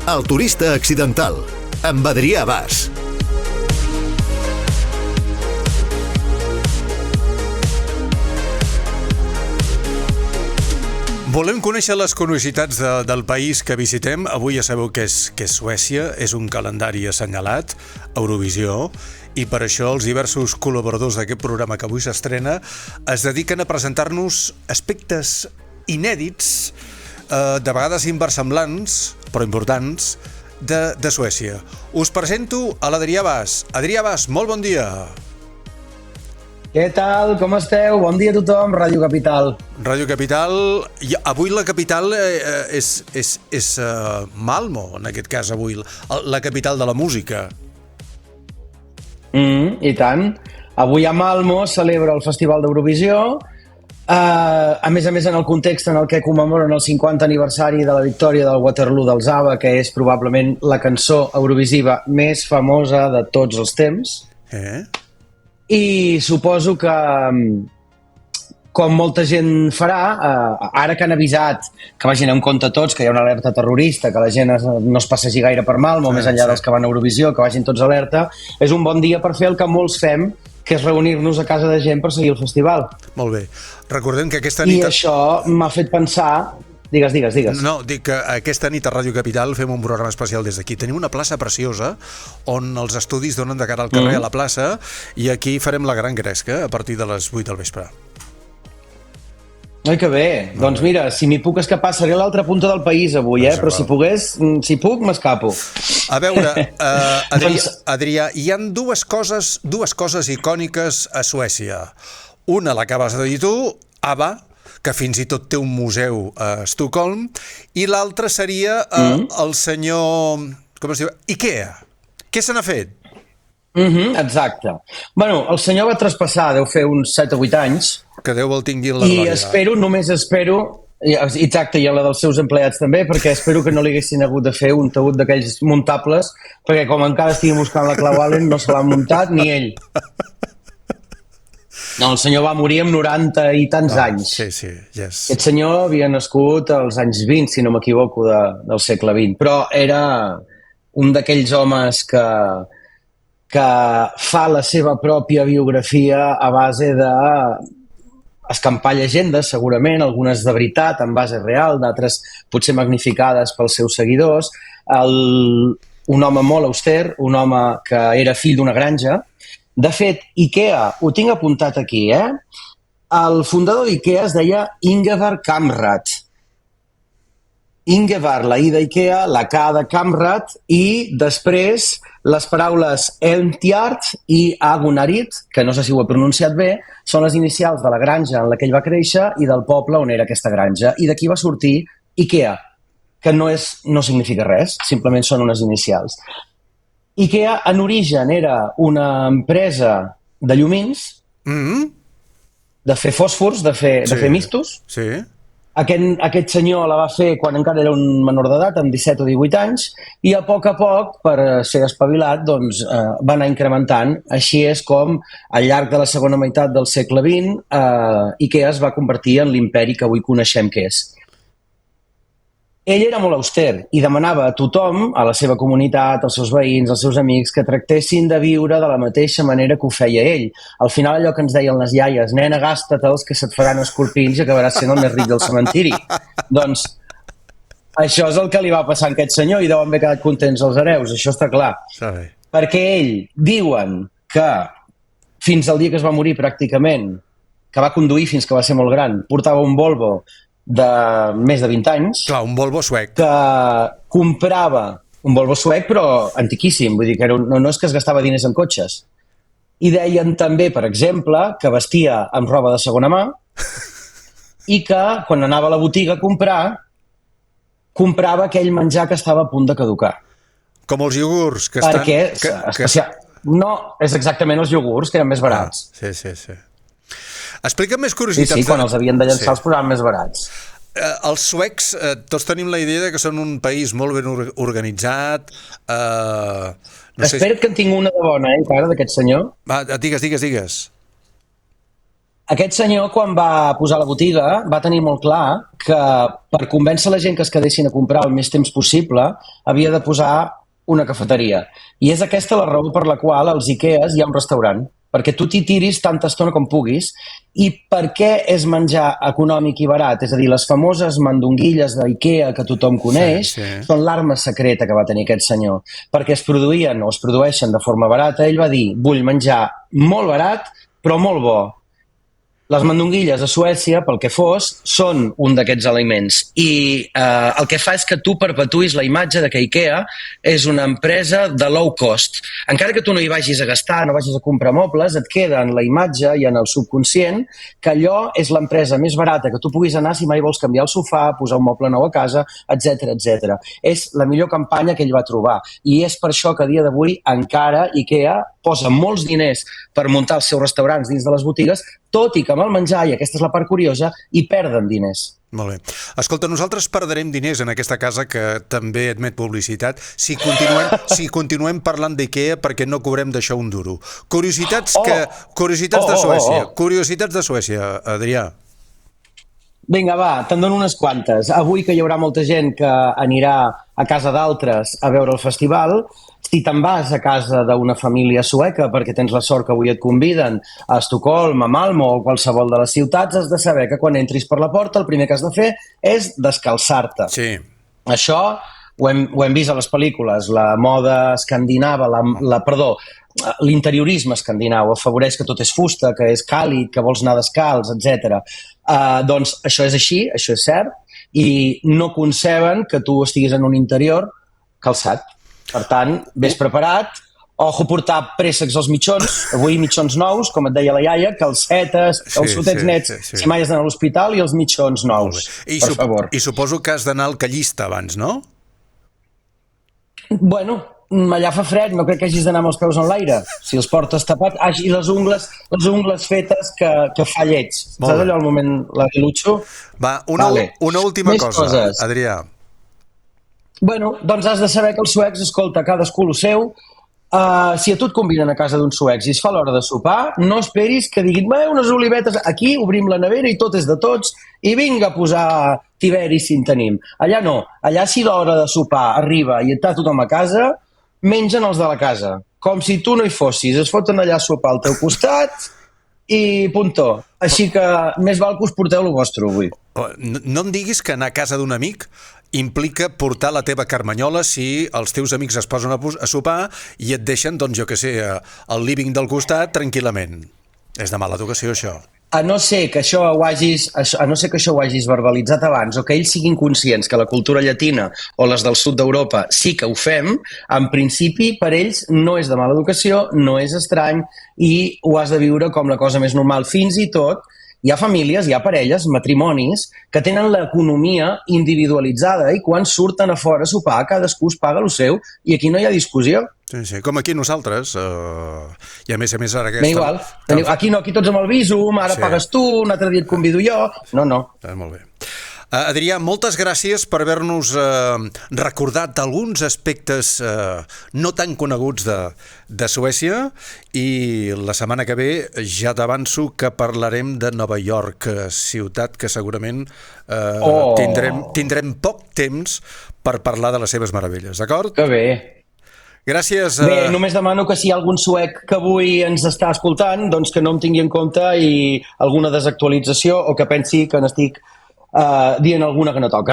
El turista accidental, amb Adrià Bas. Volem conèixer les curiositats del país que visitem. Avui ja sabeu que és Suècia, és un calendari assenyalat, Eurovisió, i per això els diversos col·laboradors d'aquest programa que avui s'estrena es dediquen a presentar-nos aspectes inèdits, de vegades inversemblants, però importants, de Suècia. Us presento a l'Adrià Bas. Adrià Bas, molt bon dia. Què tal? Com esteu? Bon dia a tothom, Ràdio Capital. Ràdio Capital. I avui la capital és Malmö, en aquest cas avui, la capital de la música. I tant. Avui a Malmö celebra el Festival d'Eurovisió. A més, en el context en el que commemoren el 50 aniversari de la victòria del Waterloo dels ABBA, que és probablement la cançó eurovisiva més famosa de tots els temps. I suposo que, com molta gent farà, ara que han avisat que vagin en compte tots, que hi ha una alerta terrorista, que la gent no es passegi gaire per Malmö, més enllà dels que van a Eurovisió, que vagin tots alerta, és un bon dia per fer el que molts fem, que és reunir-nos a casa de gent per seguir el festival. Molt bé. Recordem que aquesta nit... I això m'ha fet pensar... Digues. No, dic que aquesta nit a Ràdio Capital fem un programa especial des d'aquí. Tenim una plaça preciosa on els estudis donen de cara al carrer a la plaça, i aquí farem la gran gresca a partir de les 8 del vespre. Ai, que bé. Doncs mira, si m'hi puc escapar, seré a l'altra punta del país avui, però si puc, m'escapo. A veure, Adrià, hi ha dues coses icòniques a Suècia. Una l'acabes de dir tu, ABBA, que fins i tot té un museu a Estocolm, i l'altra seria el senyor... com es diu? Ikea. Què se n'ha fet? Exacte. Bueno, el senyor va traspassar, deu fer uns 7 o 8 anys. Que Déu el tingui en la glòria. I només espero... Exacte, i a la dels seus empleats també, perquè espero que no li haguessin hagut de fer un taüt d'aquells muntables, perquè com encara estigui buscant la clau Allen, no se l'ha muntat ni ell. No, el senyor va morir amb 90 i tants anys. Sí, yes. Aquest senyor havia nascut als anys 20, si no m'equivoco, del segle XX, però era un d'aquells homes que fa la seva pròpia biografia a base de escampar llegendes, segurament, algunes de veritat, en base real, d'altres potser magnificades pels seus seguidors. Un home molt auster, un home que era fill d'una granja. De fet, Ikea, ho tinc apuntat aquí, el fundador d'Ikea es deia Ingvar Kamprad. Ingvar, la I d'Ikea, la K de Kamprad, i després les paraules Elmtjart i Agunarit, que no sé si ho he pronunciat bé, són les inicials de la granja en la que ell va créixer i del poble on era aquesta granja. I d'aquí va sortir Ikea, que no significa res, simplement són unes inicials. Ikea, en origen, era una empresa de llumins, de fer fòsfors, de fer mistos. Sí. Aquest senyor la va fer quan encara era un menor d'edat, amb 17 o 18 anys, i a poc, per ser espavilat, doncs, va anar incrementant. Així és com, al llarg de la segona meitat del segle XX, Ikea es va convertir en l'imperi que avui coneixem que és. Ell era molt auster i demanava a tothom, a la seva comunitat, als seus veïns, als seus amics, que tractessin de viure de la mateixa manera que ho feia ell. Al final, allò que ens deien les iaies, nena, gasta-te'ls que se't faran escorpins i acabaràs sent el més ric del cementiri. Doncs això és el que li va passar a aquest senyor i deuen haver quedat contents els hereus, això està clar. Perquè ell, diuen que fins al dia que es va morir pràcticament, que va conduir fins que va ser molt gran, portava un Volvo de més de 20 anys. Clar, un Volvo suec. Que comprava un Volvo suec, però antiquíssim. Vull dir que no és que es gastava diners en cotxes. I deien també, per exemple, que vestia amb roba de segona mà i que, quan anava a la botiga a comprar, comprava aquell menjar que estava a punt de caducar. Com els iogurts, que estan... No, és exactament els iogurts, que eren més barats. Sí. Explica'm més curiositats. Sí, quan els havien de llançar els programes més barats. Els suecs, tots tenim la idea que són un país molt ben organitzat. Espera't que en tinc una de bona, encara, d'aquest senyor. Va, digues. Aquest senyor, quan va posar la botiga, va tenir molt clar que per convèncer la gent que es quedessin a comprar el més temps possible havia de posar una cafeteria. I és aquesta la raó per la qual als Ikeas hi ha un restaurant, perquè tu t'hi tiris tanta estona com puguis. I per què és menjar econòmic i barat? És a dir, les famoses mandonguilles d'Ikea que tothom coneix són l'arma secreta que va tenir aquest senyor. Perquè es produïen o es produeixen de forma barata, ell va dir, vull menjar molt barat però molt bo. Les mandonguilles a Suècia, pel que fos, són un d'aquests aliments i el que fa és que tu perpetuïs la imatge de que Ikea és una empresa de low cost. Encara que tu no hi vagis a gastar, no vagis a comprar mobles, et queda en la imatge i en el subconscient que allò és l'empresa més barata que tu puguis anar si mai vols canviar el sofà, posar un moble nou a casa, etc etc. És la millor campanya que ell va trobar i és per això que a dia d'avui encara Ikea posa molts diners per muntar els seus restaurants dins de les botigues, tot i que amb el menjar, i aquesta és la part curiosa, hi perden diners. Molt bé. Escolta, nosaltres perdrem diners en aquesta casa que també admet publicitat si continuem parlant d'Ikea perquè no cobrem d'això un duro. Curiositats de Suècia. Curiositats de Suècia, Adrià. Vinga, va, te'n dono unes quantes. Avui que hi haurà molta gent que anirà a casa d'altres a veure el festival, si te'n vas a casa d'una família sueca perquè tens la sort que avui et conviden a Estocolm, a Malmö o qualsevol de les ciutats, has de saber que quan entris per la porta el primer que has de fer és descalçar-te. Sí. Això ho hem vist a les pel·lícules. La moda escandinava, l'interiorisme escandinau afavoreix que tot és fusta, que és càlid, que vols anar descalç, etc. Doncs això és així, això és cert, i no conceben que tu estiguis en un interior calçat. Per tant, vés preparat, ojo portar préssecs als mitjons, avui mitjons nous, com et deia la iaia, calcetes, els sotets nets, si mai has d'anar a l'hospital, i els mitjons nous, per favor. I suposo que has d'anar al callista abans, no? Bueno, allà fa fred, no crec que hagis d'anar amb els peus en l'aire. Si els portes tapats, i les ungles fetes que fa lleig. Saps allò al moment, la Lucho? Va, una última cosa, Adrià. Bueno, doncs has de saber que els suecs, escolta, cadascú el seu. Si a tu et conviden a casa d'uns suecs i es fa l'hora de sopar, no esperis que diguin unes olivetes, aquí obrim la nevera i tot és de tots i vinga a posar tiberi si en tenim. Allà no, allà si l'hora de sopar arriba i està tothom a casa, mengen els de la casa, com si tu no hi fossis, es foten allà a sopar al teu costat i puntó. Així que més val que us porteu el vostre avui. No em diguis que anar a casa d'un amic implica portar la teva carmanyola si els teus amics es posen a sopar i et deixen, doncs jo què sé, al living del costat tranquil·lament. És de mala educació, això. A no ser que això ho hagis verbalitzat abans o que ells siguin conscients que la cultura llatina o les del sud d'Europa sí que ho fem, en principi per ells no és de mala educació, no és estrany i ho has de viure com la cosa més normal. Fins i tot hi ha famílies, hi ha parelles, matrimonis, que tenen l'economia individualitzada i quan surten a fora a sopar cadascú es paga el seu i aquí no hi ha discussió. Sí, com aquí nosaltres. I a més ara aquesta... Igual. Aquí no, aquí tots amb el Bizum, ara pagues tu, un altre dia et convido jo. No. Molt bé. Adrià, moltes gràcies per haver-nos recordat alguns aspectes no tan coneguts de Suècia i la setmana que ve ja t'avanço que parlarem de Nova York, ciutat que segurament tindrem poc temps per parlar de les seves meravelles, d'acord? Que bé. Gràcies. Bé, només demano que si hi ha algun suec que avui ens està escoltant, doncs que no em tingui en compte i alguna desactualització o que pensi que n'estic dient alguna que no toca.